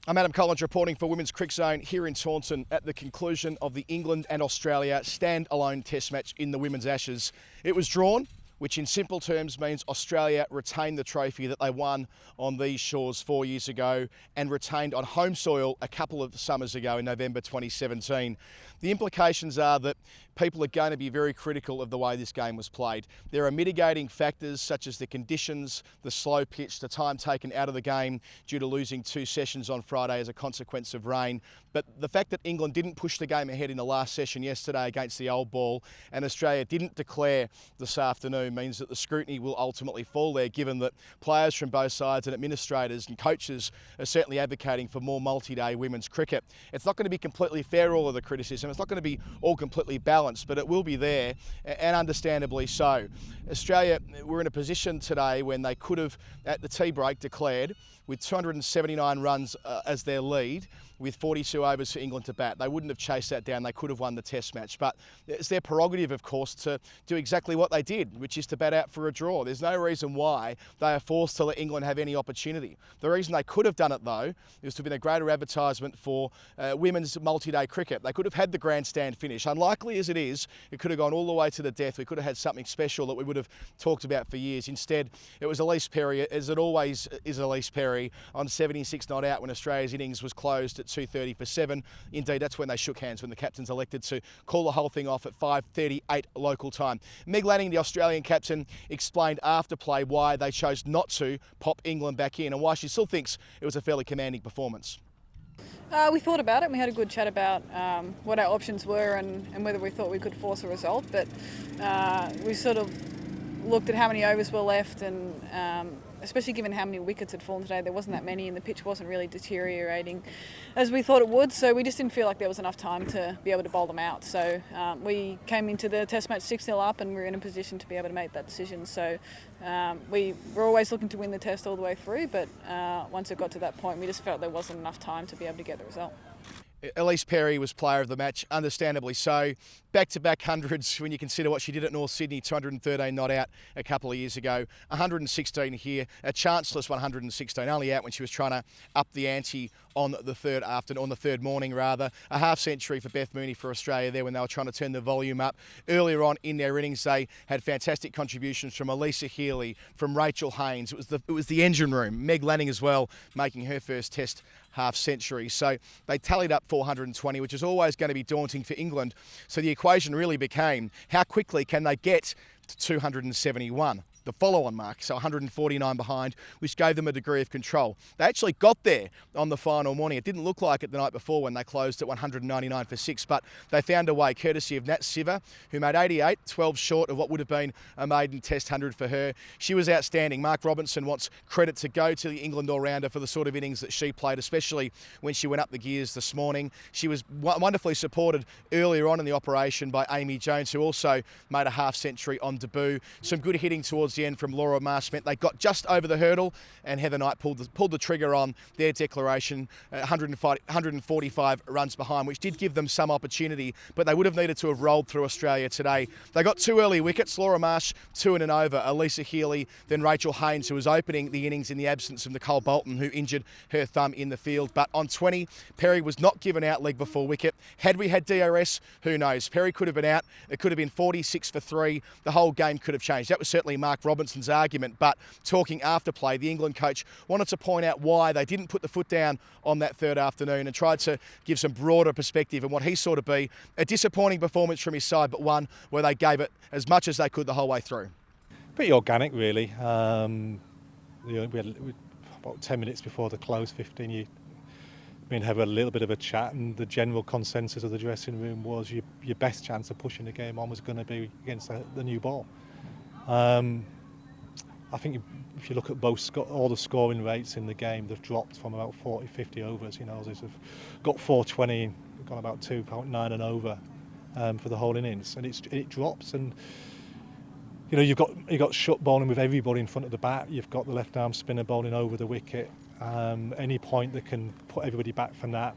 I'm Adam Collins reporting for Women's Cricket Zone here in Taunton at the conclusion of the England and Australia stand-alone test match in the Women's Ashes. It was drawn, which in simple terms means Australia retained the trophy that they won on these shores 4 years ago and retained on home soil a couple of summers ago in November 2017. The implications are that people are going to be very critical of the way this game was played. There are mitigating factors such as the conditions, the slow pitch, the time taken out of the game due to losing 2 sessions on Friday as a consequence of rain. But the fact that England didn't push the game ahead in the last session yesterday against the old ball and Australia didn't declare this afternoon means that the scrutiny will ultimately fall there, given that players from both sides and administrators and coaches are certainly advocating for more multi-day women's cricket. It's not going to be completely fair, all of the criticism. It's not going to be all completely balanced, but it will be there, and understandably so. Australia were in a position today when they could have, at the tea break, declared with 279 runs as their lead, with 42 overs for England to bat. They wouldn't have chased that down. They could have won the test match. But it's their prerogative, of course, to do exactly what they did, which is to bat out for a draw. There's no reason why they are forced to let England have any opportunity. The reason they could have done it, though, is to have been a greater advertisement for women's multi-day cricket. They could have had the grandstand finish. Unlikely as it is, it could have gone all the way to the death. We could have had something special that we would have talked about for years. Instead, it was Elise Perry, as it always is Elise Perry, on 76 not out when Australia's innings was closed at 2:30 for 7. Indeed, that's when they shook hands, when the captains elected to call the whole thing off at 5:38 local time. Meg Lanning, the Australian captain, explained after play why they chose not to pop England back in and why she still thinks it was a fairly commanding performance. We thought about it and we had a good chat about what our options were and whether we thought we could force a result, but we sort of looked at how many overs were left and especially given how many wickets had fallen today, there wasn't that many and the pitch wasn't really deteriorating as we thought it would, so we just didn't feel like there was enough time to be able to bowl them out. So we came into the test match 6-0 up and we were in a position to be able to make that decision. So we were always looking to win the test all the way through, but once it got to that point we just felt there wasn't enough time to be able to get the result. Elise Perry was player of the match, understandably so. Back-to-back hundreds when you consider what she did at North Sydney, 213 not out a couple of years ago, 116 here, a chanceless 116, only out when she was trying to up the ante on the third morning rather. A half century for Beth Mooney for Australia there when they were trying to turn the volume up. Earlier on in their innings, they had fantastic contributions from Elisa Healy, from Rachel Haynes. It was the engine room. Meg Lanning as well, making her first test half century. So they tallied up 420, which is always going to be daunting for England. So the equation really became, how quickly can they get to 271? The follow-on mark, so 149 behind, which gave them a degree of control. They actually got there on the final morning. It didn't look like it the night before when they closed at 199 for 6, but they found a way, courtesy of Nat Siver, who made 88, 12 short of what would have been a maiden test 100 for her. She was outstanding. Mark Robinson wants credit to go to the England all-rounder for the sort of innings that she played, especially when she went up the gears this morning. She was wonderfully supported earlier on in the operation by Amy Jones, who also made a half century on debut. Some good hitting towards the end from Laura Marsh meant they got just over the hurdle, and Heather Knight pulled the trigger on their declaration, 145 runs behind, which did give them some opportunity, but they would have needed to have rolled through Australia today. They got 2 early wickets, Laura Marsh 2 in and over, Elisa Healy, then Rachel Haynes, who was opening the innings in the absence of Nicole Bolton, who injured her thumb in the field. But on 20, Perry was not given out leg before wicket. Had we had DRS, who knows? Perry could have been out. It could have been 46 for 3. The whole game could have changed. That was certainly Mark Robinson's argument, but talking after play, the England coach wanted to point out why they didn't put the foot down on that third afternoon and tried to give some broader perspective on what he saw to be a disappointing performance from his side, but one where they gave it as much as they could the whole way through. Pretty organic, really. We had about 10 minutes before the close, 15, me and Heather had a little bit of a chat, and the general consensus of the dressing room was your best chance of pushing the game on was going to be against the new ball. I think if you look at all the scoring rates in the game, they've dropped from about 40, 50 overs. You know, they've got 420, they've got about 2.9 and over for the whole innings, and it drops. And you know, you've got shut bowling with everybody in front of the bat. You've got the left arm spinner bowling over the wicket. Any point that can put everybody back from that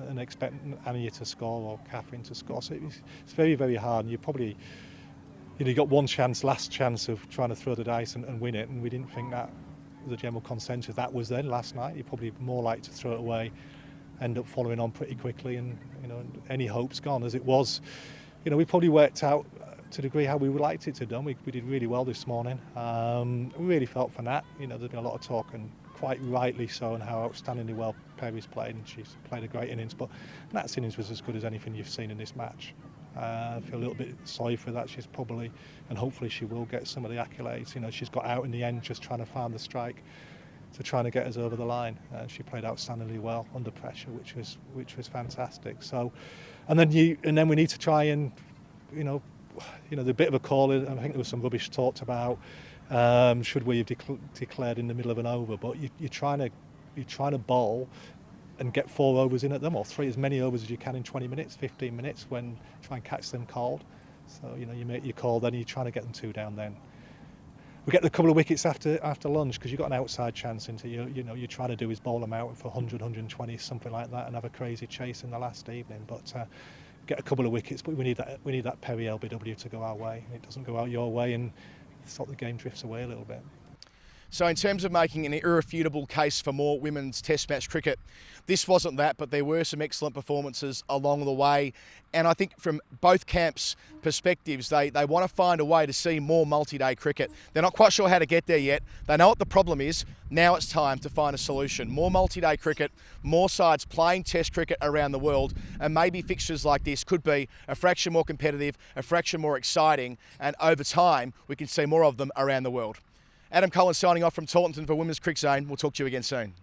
and expect Anya to score or Catherine to score. So it's very, very hard. And you got one chance, last chance of trying to throw the dice and win it, and we didn't think that the general consensus that was then last night. You're probably more likely to throw it away, end up following on pretty quickly, and any hope's gone. As it was, we probably worked out to a degree how we would liked it to done. We did really well this morning. We really felt for Nat. There's been a lot of talk, and quite rightly so, and how outstandingly well Perry's played, and she's played a great innings. But Nat's innings was as good as anything you've seen in this match. I feel a little bit sorry for that. She's probably, and hopefully she will get some of the accolades. She's got out in the end just trying to find the strike to trying to get us over the line. She played outstandingly well under pressure, which was fantastic. So, and then we need to try and, the bit of a call. I think there was some rubbish talked about. Should we have declared in the middle of an over? But you're trying to bowl and get 4 overs in at them, or 3, as many overs as you can in 20 minutes, 15 minutes, when try and catch them cold. So you make your call, then you're trying to get them 2 down. Then we get the couple of wickets after lunch, because you've got an outside chance into you're trying to do is bowl them out for 100, 120, something like that, and have a crazy chase in the last evening. But get a couple of wickets, but we need that Perry LBW to go our way, and it doesn't go out your way, and sort of the game drifts away a little bit. So in terms of making an irrefutable case for more women's test match cricket, this wasn't that, but there were some excellent performances along the way. And I think from both camps' perspectives, they want to find a way to see more multi-day cricket. They're not quite sure how to get there yet. They know what the problem is. Now it's time to find a solution. More multi-day cricket, more sides playing test cricket around the world, and maybe fixtures like this could be a fraction more competitive, a fraction more exciting, and over time we can see more of them around the world. Adam Collins signing off from Taunton for Women's Cricket Zone. We'll talk to you again soon.